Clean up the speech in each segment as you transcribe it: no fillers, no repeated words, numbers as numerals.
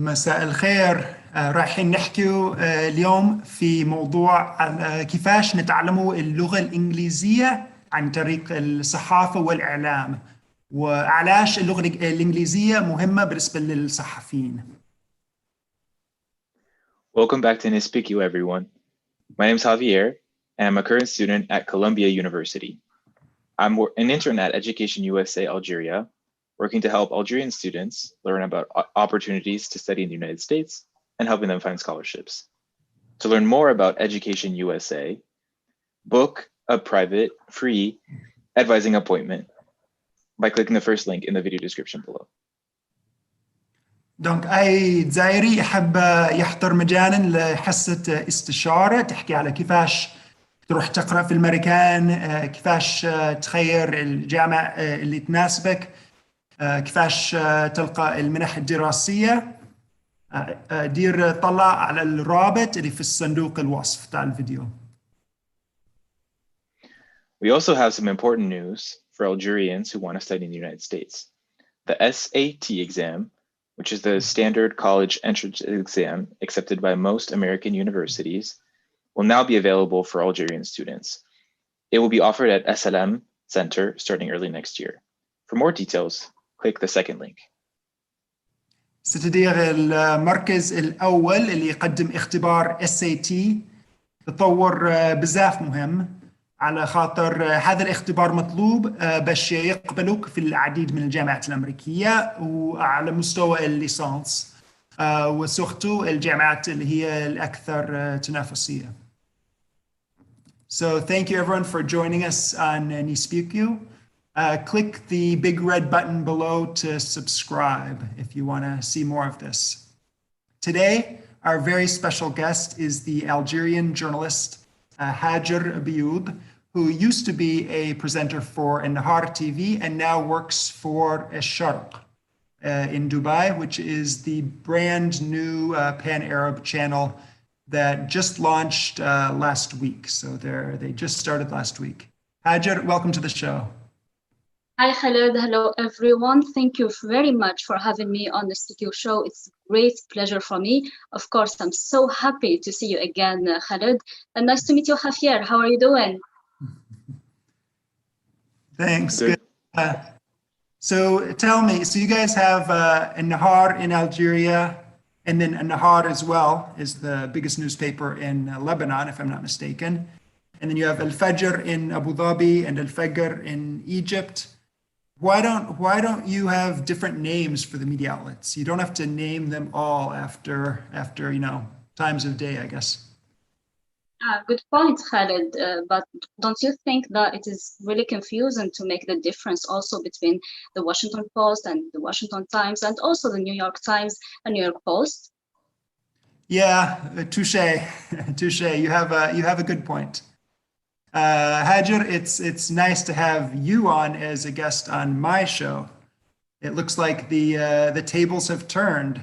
مساء الخير. رايحين نحكي اليوم في موضوع كيفاش نتعلموا اللغة الإنجليزية عن طريق الصحافة والإعلام، وعلاش اللغة الإنجليزية مهمة بالنسبة للصحفيين. Welcome back to Nespeakiw, everyone. My name is Javier, and I'm a current student at Columbia University. I'm an intern at Education USA Algeria, working to help Algerian students learn about opportunities to study in the United States and helping them find scholarships. To learn more about Education USA, book a private, free advising appointment by clicking the first link in the video description below. دونك أي جزائري يحب يحضر مجانا لحصة استشارة تحكي على كيفاش تروح تقرأ في الأمريكان، كيفاش تخير الجامعة اللي تناسبك، كيفاش تلقى المنح الدراسية. دير طلع على الرابط اللي في الصندوق الوصف تاع الفيديو. We also have some important news for Algerians who want to study in the United States. The SAT exam, which is the standard college entrance exam accepted by most American universities, will now be available for Algerian students. It will be offered at SLM Center starting early next year. For more details, click the second link. ستدير المركز الأول اللي يقدم اختبار SAT تطور بزاف مهم، على خاطر هذا الاختبار مطلوب باش يقبلوك في العديد من الجامعات الأمريكية وعلى مستوى الليسانس، وسورتو الجامعات اللي هي الأكثر تنافسية. So thank you everyone for joining us on Nespeakiw. Click the big red button below to subscribe if you want to see more of this. Today, our very special guest is the Algerian journalist Hadjer Bioud, who used to be a presenter for Ennahar TV and now works for Al-Sharq in Dubai, which is the brand new pan-Arab channel that just launched last week. So they just started last week. Hadjer, welcome to the show. Hi, Khaled. Hello, everyone. Thank you very much for having me on the Nespeakiw show. It's a great pleasure for me. Of course, I'm so happy to see you again, Khaled. And nice to meet you, Javier. How are you doing? Thanks. Good. So tell me, so you guys have Ennahar in Algeria, and then Ennahar as well is the biggest newspaper in Lebanon, if I'm not mistaken. And then you have Al-Fajr in Abu Dhabi and Al-Fajr in Egypt. Why don't you have different names for the media outlets? You don't have to name them all after times of day, I guess. Good point, Khaled. But don't you think that it is really confusing to make the difference also between the Washington Post and the Washington Times and also the New York Times and New York Post? Yeah, touche. You have a good point. Hadjer, it's nice to have you on as a guest on my show. It looks like the tables have turned.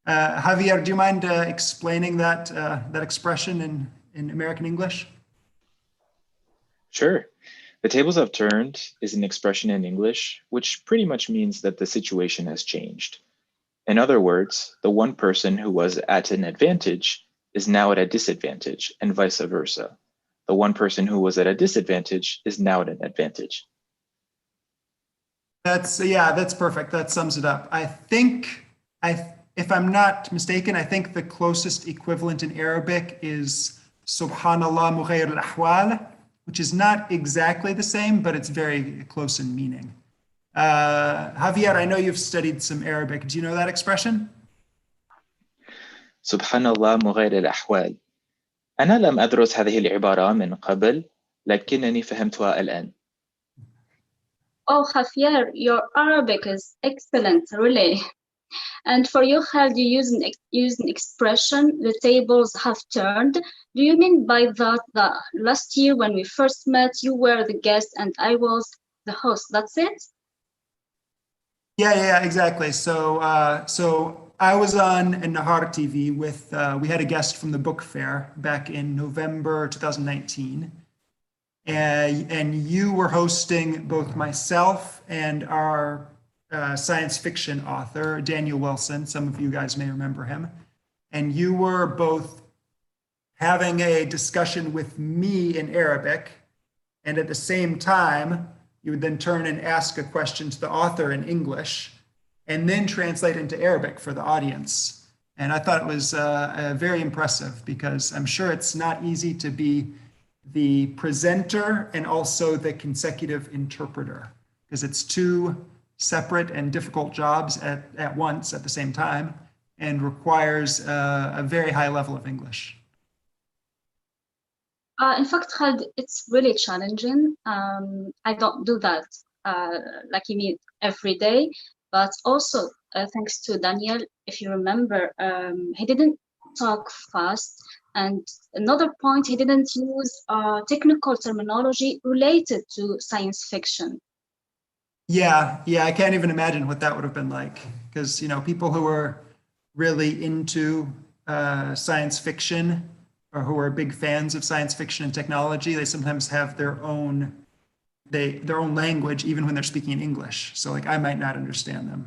Javier, do you mind explaining that expression in American English? Sure. The tables have turned is an expression in English, which pretty much means that the situation has changed. In other words, the one person who was at an advantage is now at a disadvantage, and vice versa. The one person who was at a disadvantage is now at an advantage. That's perfect. That sums it up. I think, if I'm not mistaken, I think the closest equivalent in Arabic is Subhanallah Mughayr al-Ahwal, which is not exactly the same, but it's very close in meaning. Javier, I know you've studied some Arabic. Do you know that expression? Subhanallah Mughayr al-Ahwal. أنا لم أدرس هذه العبارة من قبل، لكنني فهمتها الآن. Oh, Javier, your Arabic is excellent, really. And for you, Khaled, you use an expression, the tables have turned. Do you mean by that last year when we first met, you were the guest and I was the host? That's it? Yeah, exactly. So I was on Ennahar TV with, we had a guest from the book fair back in November 2019. And you were hosting both myself and our science fiction author, Daniel Wilson. Some of you guys may remember him. And you were both having a discussion with me in Arabic, and at the same time, you would then turn and ask a question to the author in English, and then translate into Arabic for the audience. And I thought it was very impressive, because I'm sure it's not easy to be the presenter and also the consecutive interpreter, because it's two separate and difficult jobs at once at the same time, and requires a very high level of English. In fact, Khaled, it's really challenging. I don't do that like you mean every day, but also thanks to Daniel, if you remember, he didn't talk fast. And another point, he didn't use technical terminology related to science fiction. Yeah, I can't even imagine what that would have been like, because people who are really into science fiction, or who are big fans of science fiction and technology, they sometimes have their own language, even when they're speaking in English. So like I might not understand them.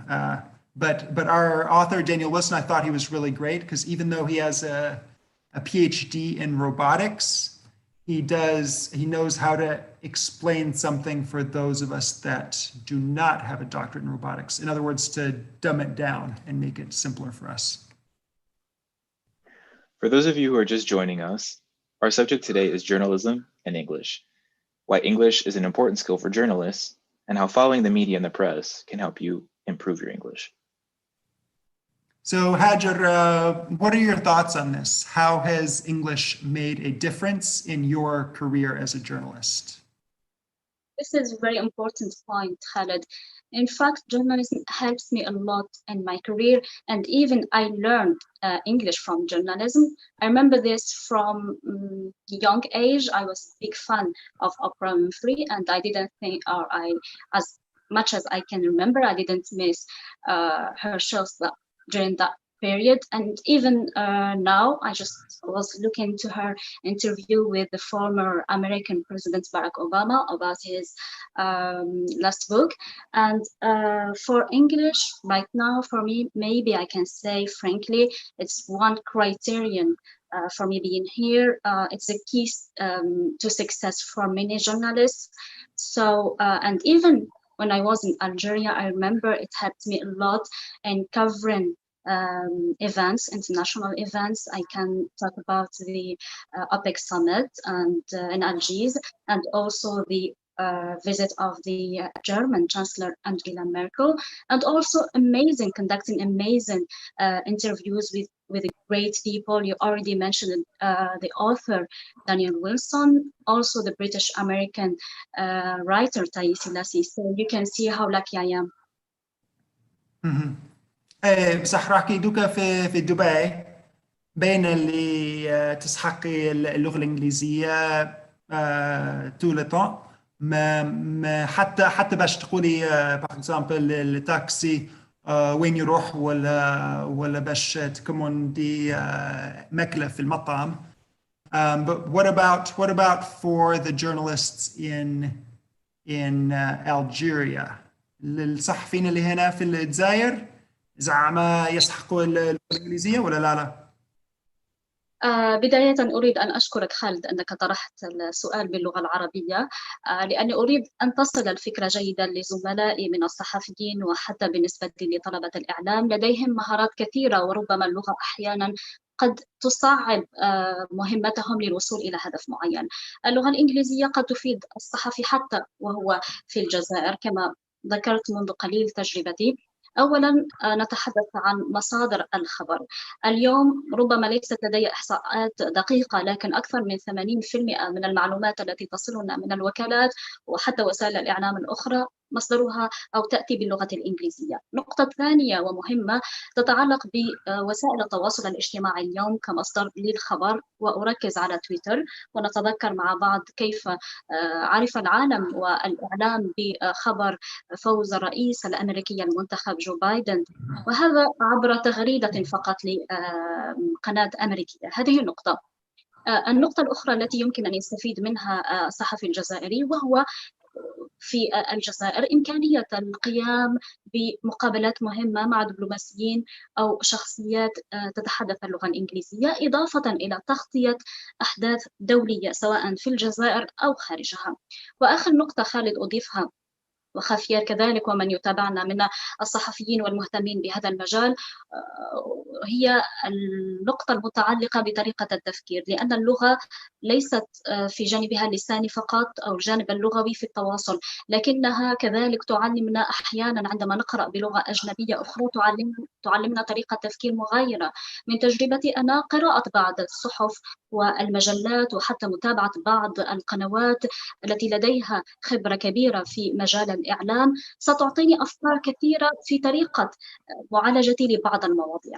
But our author, Daniel Wilson, I thought he was really great, because even though he has a PhD in robotics, he knows how to explain something for those of us that do not have a doctorate in robotics. In other words, to dumb it down and make it simpler for us. For those of you who are just joining us, our subject today is journalism and English, why English is an important skill for journalists, and how following the media and the press can help you improve your English. So Hadjer, what are your thoughts on this? How has English made a difference in your career as a journalist? This is a very important point, Khaled. In fact, journalism helps me a lot in my career, and even I learned English from journalism. I remember this from young age. I was a big fan of Oprah Winfrey, and I didn't think, as much as I can remember, I didn't miss her shows during that period. And even now, I just was looking to her interview with the former American President Barack Obama about his last book. And for English right now, for me, maybe I can say frankly, it's one criterion for me being here. It's a key to success for many journalists. So, and even when I was in Algeria, I remember it helped me a lot in covering events, international events. I can talk about the OPEC summit and in Algiers, and also the visit of the German Chancellor Angela Merkel, and also conducting amazing interviews with great people. You already mentioned the author Daniel Wilson, also the British American writer Taisi Lassi. So you can see how lucky I am. Mm-hmm. بصح راكي دوكا في دبي بين اللي تسحقي اللغة الإنجليزية طول الوقت ما حتى باش تقولي باغ اكزامبل التاكسي وين يروح ولا باش تكوموندي ماكلة في المطعم. But what about for the journalists in Algeria? الصحفيين اللي هنا في الجزائر زعما يسحقوا اللغة الإنجليزية ولا لا؟ بداية أريد أن أشكرك خالد أنك طرحت السؤال باللغة العربية، لأني أريد أن تصل الفكرة جيدا لزملائي من الصحفيين، وحتى بالنسبة لطلبة الإعلام لديهم مهارات كثيرة، وربما اللغة أحيانا قد تصعب مهمتهم للوصول إلى هدف معين. اللغة الإنجليزية قد تفيد الصحفي حتى وهو في الجزائر، كما ذكرت منذ قليل تجربتي. أولاً نتحدث عن مصادر الخبر. اليوم ربما ليست لدي إحصاءات دقيقة، لكن أكثر من 80% من المعلومات التي تصلنا من الوكالات وحتى وسائل الإعلام الأخرى مصدرها أو تأتي باللغة الإنجليزية. نقطة ثانية ومهمة تتعلق بوسائل التواصل الاجتماعي اليوم كمصدر للخبر، وأركز على تويتر. ونتذكر مع بعض كيف عرف العالم والإعلام بخبر فوز الرئيس الأمريكي المنتخب جو بايدن، وهذا عبر تغريدة فقط لقناة أمريكية. هذه النقطة. النقطة الأخرى التي يمكن أن يستفيد منها الصحفي الجزائري، وهو في الجزائر إمكانية القيام بمقابلات مهمة مع دبلوماسيين أو شخصيات تتحدث اللغة الإنجليزية، إضافة إلى تغطية أحداث دولية سواء في الجزائر أو خارجها. وآخر نقطة خالد أضيفها وخافير كذلك ومن يتابعنا من الصحفيين والمهتمين بهذا المجال هي النقطة المتعلقة بطريقة التفكير، لأن اللغة ليست في جانبها اللساني فقط أو الجانب اللغوي في التواصل، لكنها كذلك تعلمنا أحيانا عندما نقرأ بلغة أجنبية أخرى تعلمنا طريقة تفكير مغايرة. من تجربتي أنا قراءة بعض الصحف والمجلات وحتى متابعة بعض القنوات التي لديها خبرة كبيرة في مجال الإعلام ستعطيني أفكار كثيرة في طريقة معالجتي لبعض المواضيع.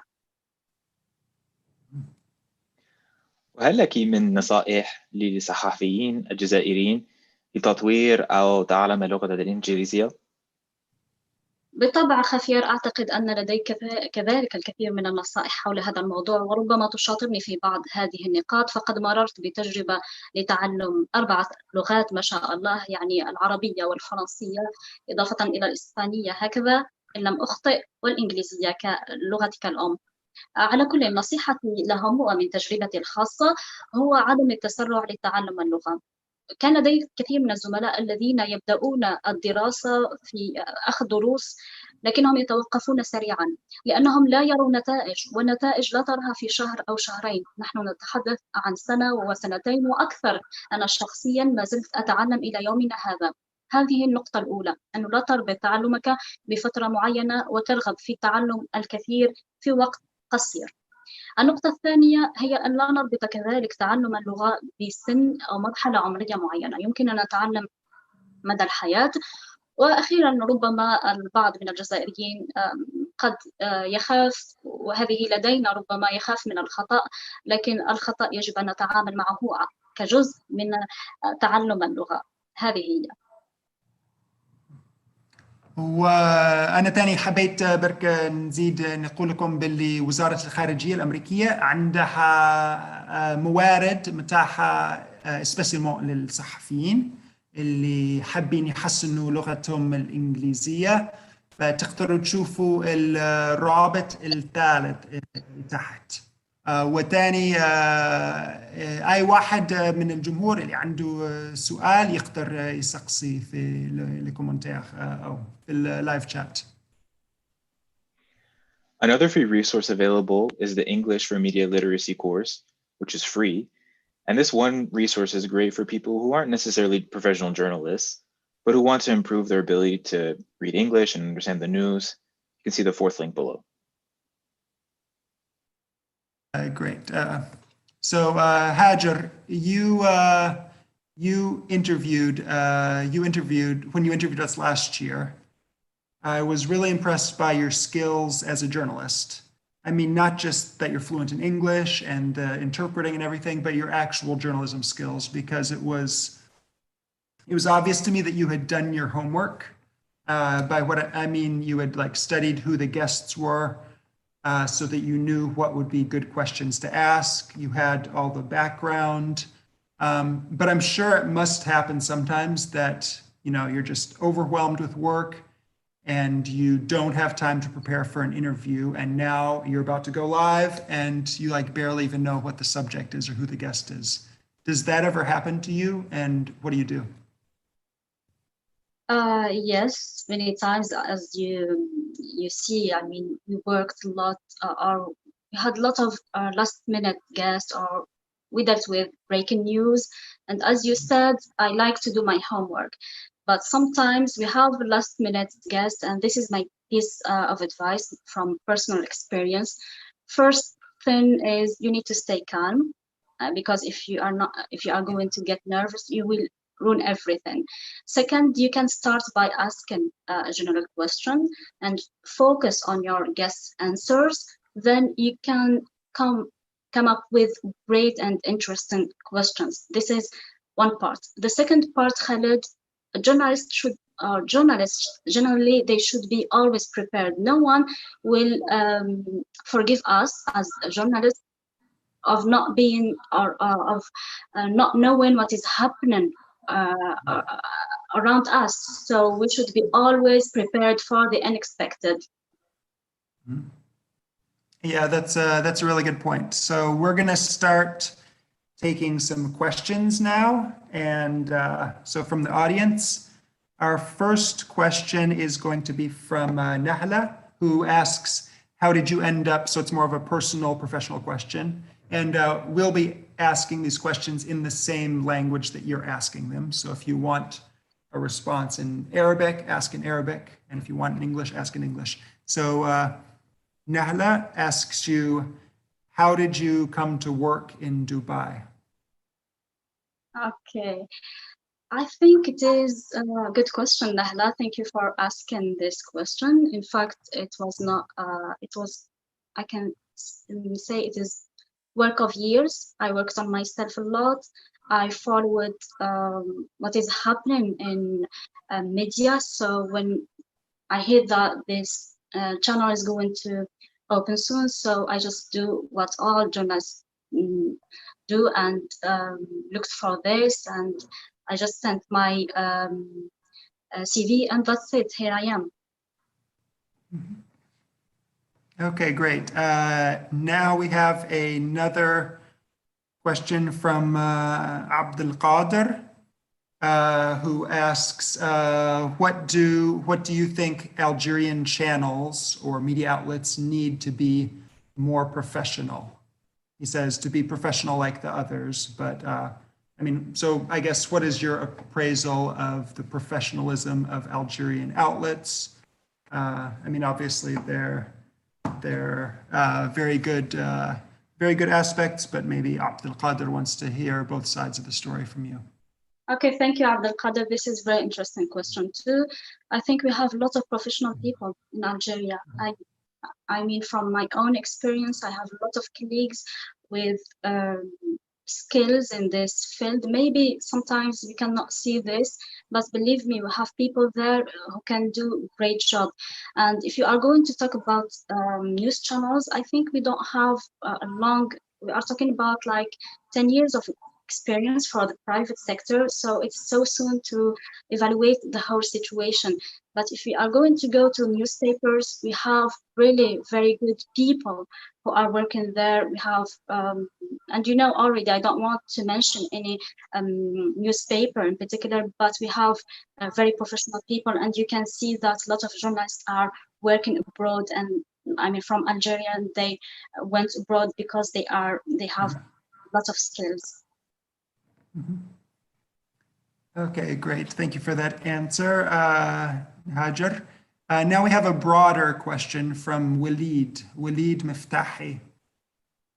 وهل لك من نصائح للصحفيين الجزائريين لتطوير أو تعلم اللغة الإنجليزية؟ بالطبع خافير، أعتقد أن لديك كذلك الكثير من النصائح حول هذا الموضوع، وربما تشاطرني في بعض هذه النقاط، فقد مررت بتجربة لتعلم 4 لغات ما شاء الله، يعني العربية والفرنسية إضافة إلى الإسبانية هكذا إن لم أخطئ، والإنجليزية كلغتك الأم. على كل نصيحتي لهم ومن تجربتي الخاصة هو عدم التسرع لتعلم اللغة. كان لدي كثير من الزملاء الذين يبدأون الدراسة في أخذ دروس لكنهم يتوقفون سريعا لأنهم لا يرون نتائج، والنتائج لا تراها في شهر أو شهرين، نحن نتحدث عن سنة وسنتين وأكثر. أنا شخصيا ما زلت أتعلم إلى يومنا هذا. هذه النقطة الأولى، أنه لا تربط تعلمك بفترة معينة وترغب في تعلم الكثير في وقت قصير. النقطة الثانية هي أن لا نربط كذلك تعلم اللغة بسن أو مرحلة عمرية معينة، يمكن أن نتعلم مدى الحياة. وأخيرا ربما البعض من الجزائريين قد يخاف، وهذه لدينا ربما يخاف من الخطأ، لكن الخطأ يجب أن نتعامل معه كجزء من تعلم اللغة. هذه هي. وأنا تاني حبيت برك نزيد نقول لكم باللي وزارة الخارجية الأمريكية عندها موارد متاحة سبيسيمون للصحفيين اللي حابين يحسنوا لغتهم الإنجليزية، فتقدروا تشوفوا الرابط الثالث تحت. وتاني أي واحد من الجمهور اللي عنده سؤال يقدر يسقسي في الكومنتير أو في اللايف شات. Another free resource available is the English for Media Literacy course, which is free. And this one resource is great for people who aren't necessarily professional journalists, but who want to improve their ability to read English and understand the news. You can see the 4th link below. Great. So Hadjer, you interviewed when you interviewed us last year. I was really impressed by your skills as a journalist. I mean, not just that you're fluent in English and interpreting and everything, but your actual journalism skills, because it was obvious to me that you had done your homework. By what I mean, you had like studied who the guests were, so that you knew what would be good questions to ask. You had all the background, but I'm sure it must happen sometimes that, you know, you're just overwhelmed with work and you don't have time to prepare for an interview, and now you're about to go live and you like barely even know what the subject is or who the guest is. Does that ever happen to you, and what do you do? Yes, many times, as you see. I mean, we worked a lot, or we had a lot of last-minute guests, or we dealt with breaking news. And as you said, I like to do my homework, but sometimes we have last-minute guests, and this is my piece of advice from personal experience. First thing is you need to stay calm, because if you are going to get nervous, you will ruin everything. Second, you can start by asking a general question and focus on your guest's answers. Then you can come up with great and interesting questions. This is one part. The second part, Khaled, journalists generally, they should be always prepared. No one will forgive us as journalists of not being, or of not knowing what is happening around us. So we should be always prepared for the unexpected. Yeah, that's a really good point. So we're going to start taking some questions now. And so from the audience, our first question is going to be from Nahla, who asks, how did you end up? So it's more of a personal, professional question. And we'll be asking these questions in the same language that you're asking them. So if you want a response in Arabic, ask in Arabic. And if you want in English, ask in English. So Nahla asks you, how did you come to work in Dubai? Okay, I think it is a good question, Nahla. Thank you for asking this question. In fact, it was not, I can say it is work of years. I worked on myself a lot. I followed what is happening in media. So when I heard that this channel is going to open soon, so I just do what all journalists do and looked for this, and I just sent my CV, and that's it. Here I am. Okay, great. Now we have another question from Abdul Qadir, who asks, what do you think Algerian channels or media outlets need to be more professional? He says to be professional like the others, but I mean, so I guess what is your appraisal of the professionalism of Algerian outlets? I mean, obviously they're very good aspects, but maybe Abdul Qadir wants to hear both sides of the story from you. Okay, thank you, Abdul Qadir. This is a very interesting question too. I think we have a lot of professional people in Algeria. I mean, from my own experience, I have a lot of colleagues with skills in this field. Maybe sometimes we cannot see this, but believe me, we have people there who can do a great job. And if you are going to talk about news channels, I think we don't have we are talking about like 10 years of experience for the private sector, so it's so soon to evaluate the whole situation. But if we are going to go to newspapers, we have really very good people who are working there. We have, and you know already, I don't want to mention any newspaper in particular, but we have very professional people, and you can see that a lot of journalists are working abroad, and I mean from Algeria, and they went abroad because they have lots of skills. Okay, great. Thank you for that answer, Hadjer. Now we have a broader question from Walid Miftahi,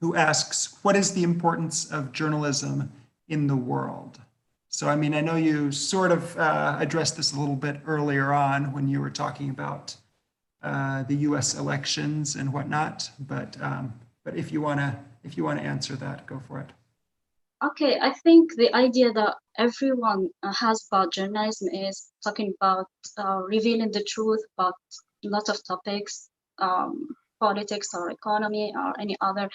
who asks, what is the importance of journalism in the world? So, I mean, I know you sort of addressed this a little bit earlier on when you were talking about the U.S. elections and whatnot, but if you want to answer that, go for it. Okay, I think the idea that everyone has about journalism is talking about revealing the truth about a lot of topics, politics or economy or any other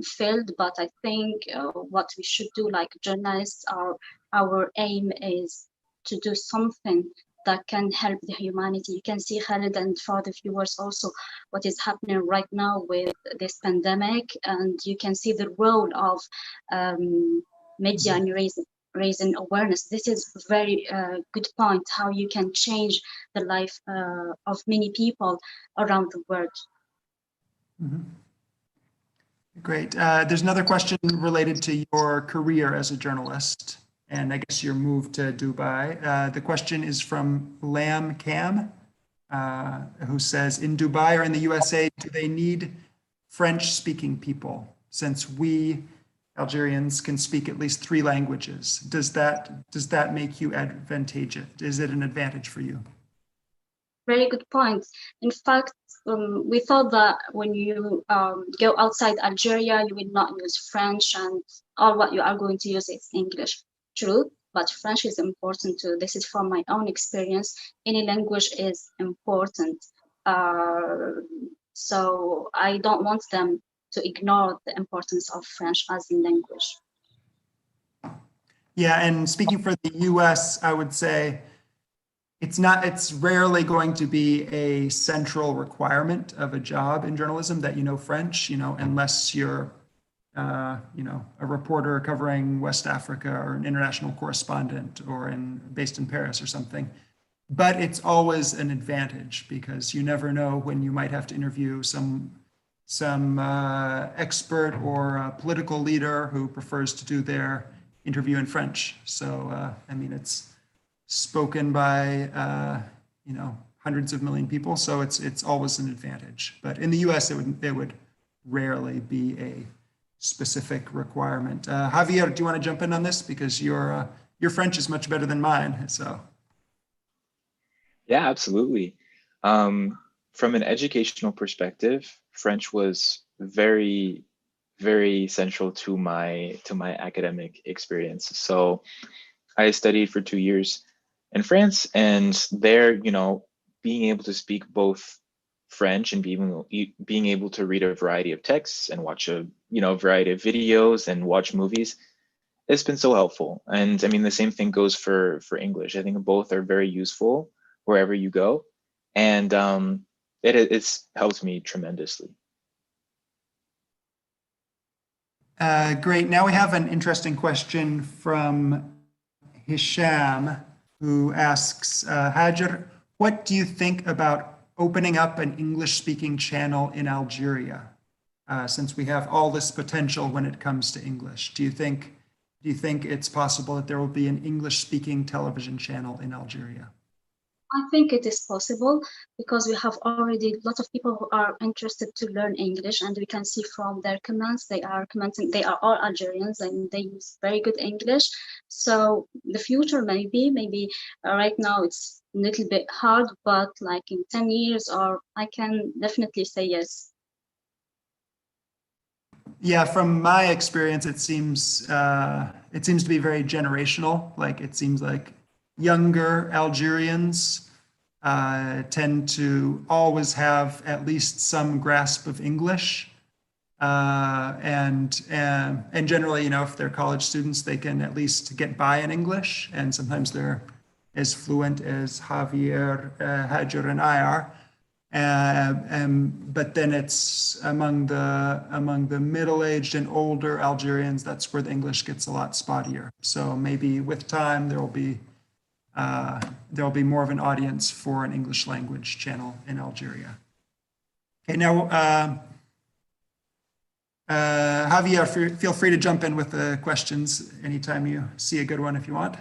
field. But I think what we should do, like journalists, our aim is to do something that can help the humanity. You can see, Khalid, and for the viewers also, what is happening right now with this pandemic, and you can see the role of media in raising awareness. This is a very good point, how you can change the life of many people around the world. Great. There's another question related to your career as a journalist, and I guess your move to Dubai. The question is from Lam Cam, who says, in Dubai or in the USA, do they need French-speaking people? Since we Algerians can speak at least 3 languages, does that make you advantageous? Is it an advantage for you? Very good point. In fact, we thought that when you go outside Algeria, you will not use French, and all what you are going to use is English. True, but French is important too. This is from my own experience. Any language is important. So I don't want them to ignore the importance of French as a language. Yeah, and speaking for the US, I would say it's rarely going to be a central requirement of a job in journalism that you know French, unless you're, a reporter covering West Africa or an international correspondent or based in Paris or something. But it's always an advantage because you never know when you might have to interview some expert or a political leader who prefers to do their interview in French. So, it's spoken by, hundreds of million people. So it's always an advantage. But in the US, it would rarely be a specific requirement. Javier, do you want to jump in on this? Because your French is much better than mine, so. Yeah, absolutely. From an educational perspective, French was very, very central to my academic experience. So I studied for 2 years in France, and there, being able to speak both French and being able to read a variety of texts and watch a variety of videos and watch movies, it's been so helpful. And I mean, the same thing goes for English. I think both are very useful wherever you go, and it's helped me tremendously. Great. Now we have an interesting question from Hisham, who asks, Hadjer, what do you think about opening up an English-speaking channel in Algeria, since we have all this potential when it comes to English? Do you think it's possible that there will be an English-speaking television channel in Algeria? I think it is possible because we have already a lot of people who are interested to learn English, and we can see from their comments, they are commenting, they are all Algerians and they use very good English. So the future, maybe right now it's a little bit hard, but like in 10 years, or I can definitely say yes. Yeah, from my experience, it seems to be very generational. Like it seems like younger Algerians tend to always have at least some grasp of English, and generally, if they're college students, they can at least get by in English, and sometimes they're as fluent as Javier, Hadjer, and I are. But then it's among the middle-aged and older Algerians, that's where the English gets a lot spottier. So maybe with time there will be more of an audience for an English language channel in Algeria. Okay, now Javier, feel free to jump in with the questions anytime you see a good one if you want.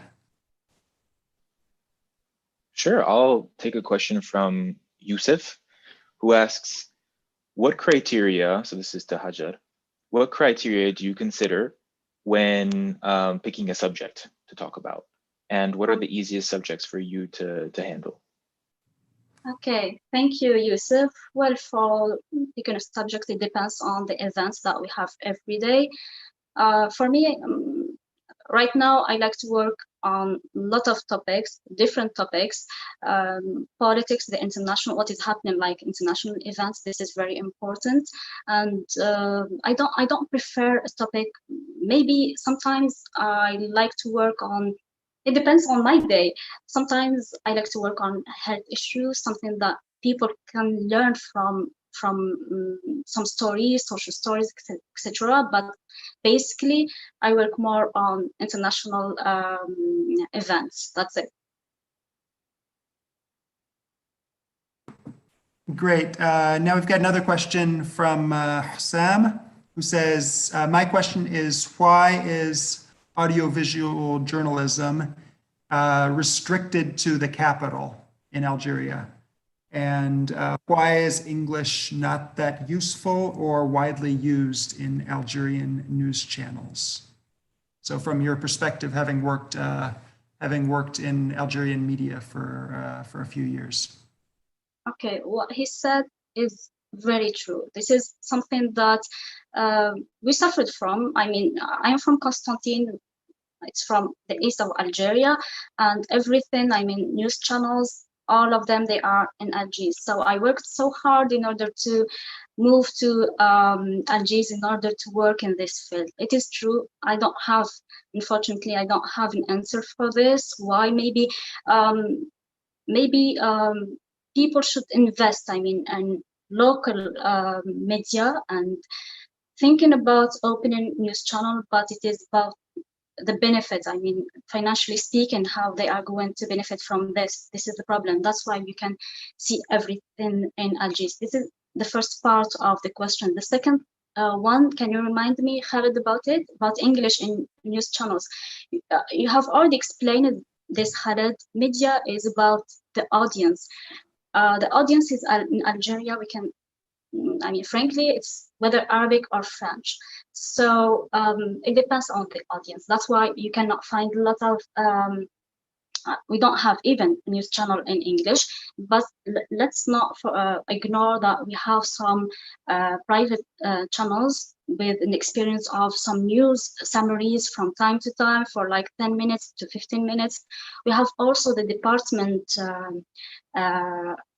Sure, I'll take a question from Yusuf, who asks, what criteria, so this is to Hadjer, what criteria do you consider when picking a subject to talk about? And what are the easiest subjects for you to handle? Okay, thank you, Yusuf. Well, for picking a subject, it depends on the events that we have every day. For me, right now, I like to work on a lot of topics, different topics, politics, the international, what is happening, like international events. This is very important, and I don't prefer a topic. Maybe sometimes I like to work on. It depends on my day. Sometimes I like to work on health issues, something that people can learn from some stories, social stories, etc. But basically, I work more on international events. That's it. Great. Now we've got another question from Hussam, who says, my question is, why is audiovisual journalism restricted to the capital in Algeria? And why is English not that useful or widely used in Algerian news channels? So from your perspective, having worked in Algerian media for a few years. Okay, what he said is very true. This is something that we suffered from. I mean, I'm from Constantine. It's from the east of Algeria, and everything, I mean, news channels, all of them, they are in Algiers. So I worked so hard in order to move to Algiers in order to work in this field. It is true, unfortunately, I don't have an answer for this. Why? Maybe people should invest, in local media and thinking about opening news channel, but it is about the benefits, financially speaking, how they are going to benefit from this. This is the problem. That's why you can see everything in Algiers. This is the first part of the question. The second one, can you remind me, Khaled, about it, about English in news channels? You have already explained this, Khaled. Media is about the audience. The audience is in Algeria. We can, frankly, it's whether Arabic or French. So it depends on the audience. That's why you cannot find a lot of, we don't have even a news channel in English, but let's not ignore that we have some private channels with an experience of some news summaries from time to time for like 10 minutes to 15 minutes. We have also the department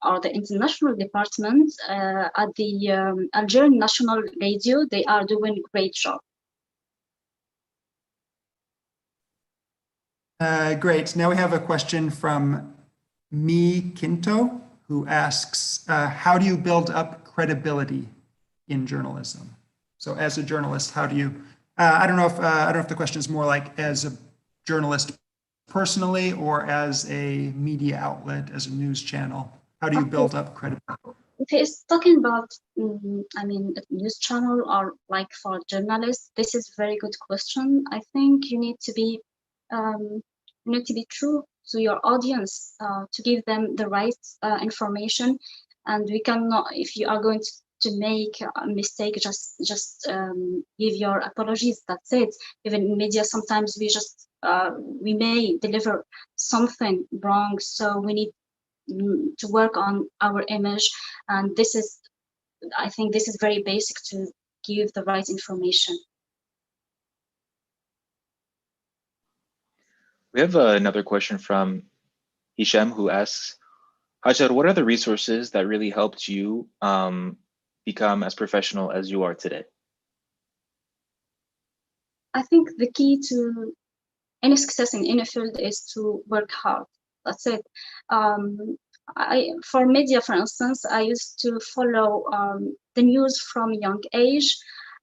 or the international department at the Algerian National Radio. They are doing a great job. Great. Now we have a question from Mi Quinto, who asks, how do you build up credibility in journalism? So as a journalist, how do you, I don't know if the question is more like as a journalist personally or as a media outlet, as a news channel. How do you build up credibility? If he's talking about, a news channel or like for journalists, this is a very good question. I think you need to be true to your audience, to give them the right information. And we cannot, if you are going to make a mistake, just give your apologies. That's it. Even in media, sometimes we may deliver something wrong, so we need to work on our image. And I think this is very basic, to give the right information. We have another question from Hisham, who asks, Hadjer, what are the resources that really helped you become as professional as you are today? I think the key to any success in any field is to work hard. That's it. For media, for instance, I used to follow the news from a young age,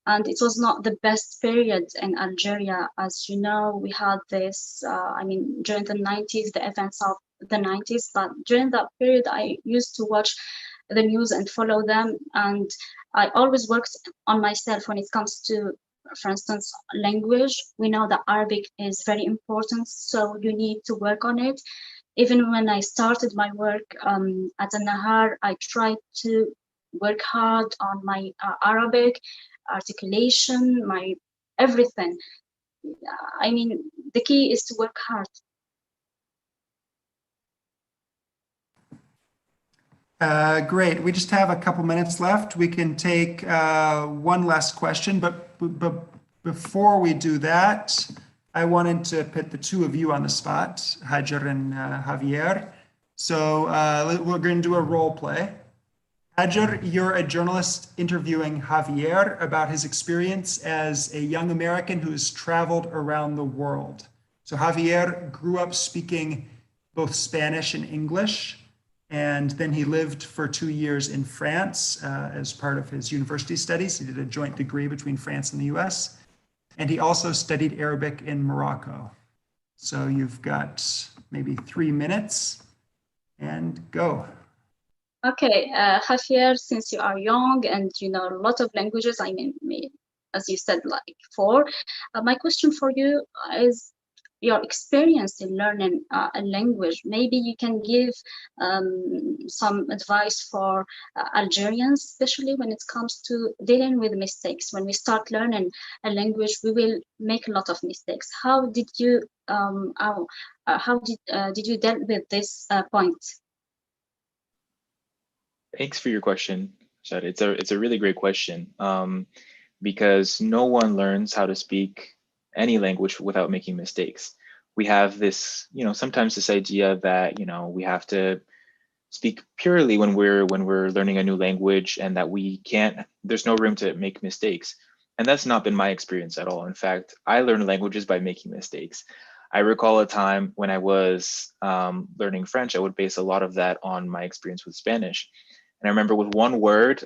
and it was not the best period in Algeria. As you know, we had this, during the 90s, the events of the 90s, but during that period, I used to watch the news and follow them. And I always worked on myself when it comes to, for instance, language. We know that Arabic is very important, so you need to work on it. Even when I started my work at Ennahar, I tried to work hard on my Arabic articulation, my everything. The key is to work hard. Great. We just have a couple minutes left. We can take one last question, but before we do that, I wanted to put the two of you on the spot, Hadjer and Javier. So we're going to do a role play. Hadjer, you're a journalist interviewing Javier about his experience as a young American who has traveled around the world. So Javier grew up speaking both Spanish and English, and then he lived for 2 years in France as part of his university studies. He did a joint degree between France and the US. And he also studied Arabic in Morocco. So you've got maybe 3 minutes, and go. Okay, Javier, since you are young and you know a lot of languages, as you said, like 4, my question for you is your experience in learning a language. Maybe you can give some advice for Algerians, especially when it comes to dealing with mistakes. When we start learning a language, we will make a lot of mistakes. How did you did you deal with this point? Thanks for your question, Shad. It's a really great question because no one learns how to speak any language without making mistakes. We have this, sometimes this idea that, we have to speak purely when we're learning a new language, and that there's no room to make mistakes. And that's not been my experience at all. In fact, I learn languages by making mistakes. I recall a time when I was learning French. I would base a lot of that on my experience with Spanish. And I remember with one word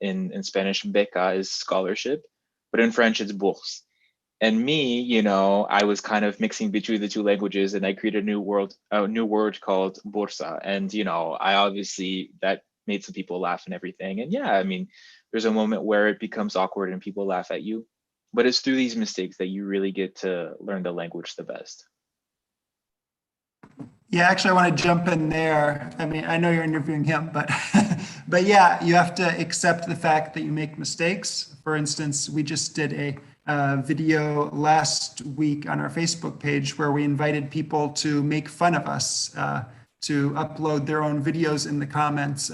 in Spanish, beca is scholarship, but in French it's bourse. And me, I was kind of mixing between the two languages, and I created a new word called bursa. And, I obviously, that made some people laugh and everything. And yeah, I mean, there's a moment where it becomes awkward and people laugh at you, but it's through these mistakes that you really get to learn the language the best. Yeah, actually, I want to jump in there. I mean, I know you're interviewing him, but but yeah, you have to accept the fact that you make mistakes. For instance, we just did a video last week on our Facebook page where we invited people to make fun of us, to upload their own videos in the comments,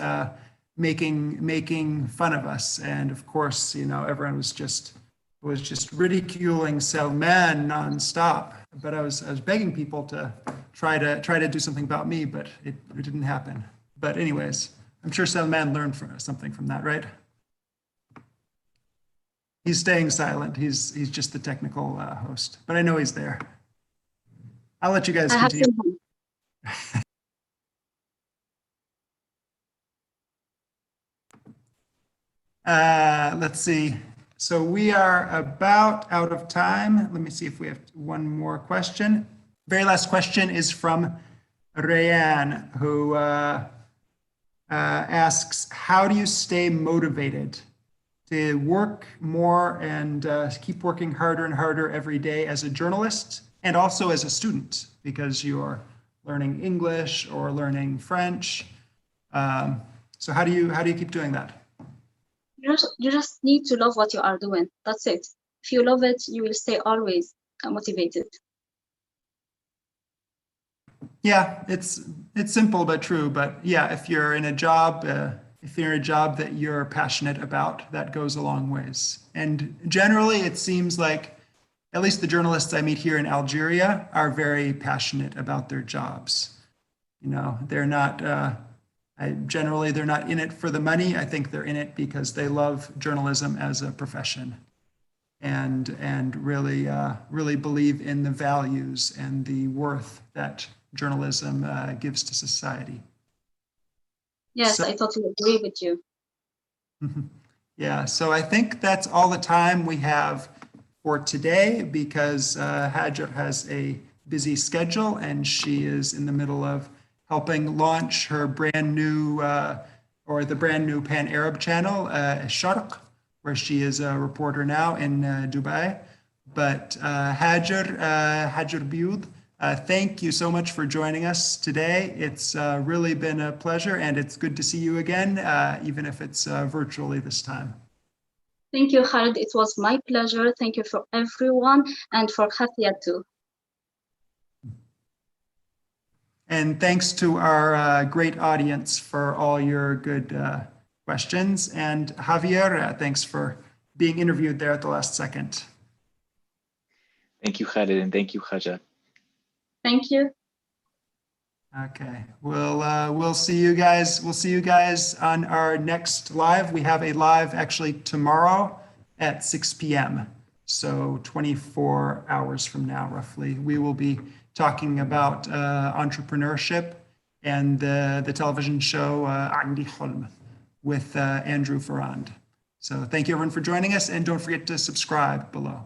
making fun of us. And of course, everyone was just ridiculing Salman nonstop. But I was begging people to try to do something about me, but it didn't happen. But anyways, I'm sure Salman learned something from that, right? He's staying silent. He's just the technical host, but I know he's there. I'll let you guys continue. Let's see. So we are about out of time. Let me see if we have one more question. Very last question is from Rayan, who asks, how do you stay motivated to work more and keep working harder and harder every day as a journalist and also as a student, because you're learning English or learning French? So how do you keep doing that? You just need to love what you are doing. That's it. If you love it, you will stay always motivated. Yeah, it's simple but true. But yeah, if you're in a job that you're passionate about, that goes a long ways. And generally, it seems like at least the journalists I meet here in Algeria are very passionate about their jobs. They're not. Generally, they're not in it for the money. I think they're in it because they love journalism as a profession, and really believe in the values and the worth that journalism gives to society. Yes, I totally agree with you. Yeah, so I think that's all the time we have for today, because Hadjer has a busy schedule and she is in the middle of helping launch her brand new Pan-Arab channel, Al-Sharq, where she is a reporter now in Dubai. But Hadjer Bioud, thank you so much for joining us today. It's really been a pleasure, and it's good to see you again, even if it's virtually this time. Thank you, Khaled. It was my pleasure. Thank you for everyone, and for Khafia too. And thanks to our great audience for all your good questions. And Javier, thanks for being interviewed there at the last second. Thank you, Khaled, and thank you, Hadjer. Thank you. Okay, we'll see you guys. We'll see you guys on our next live. We have a live actually tomorrow at 6 p.m. So 24 hours from now, roughly. We will be talking about entrepreneurship and the television show Andi Hulm with Andrew Farrand. So thank you everyone for joining us, and don't forget to subscribe below.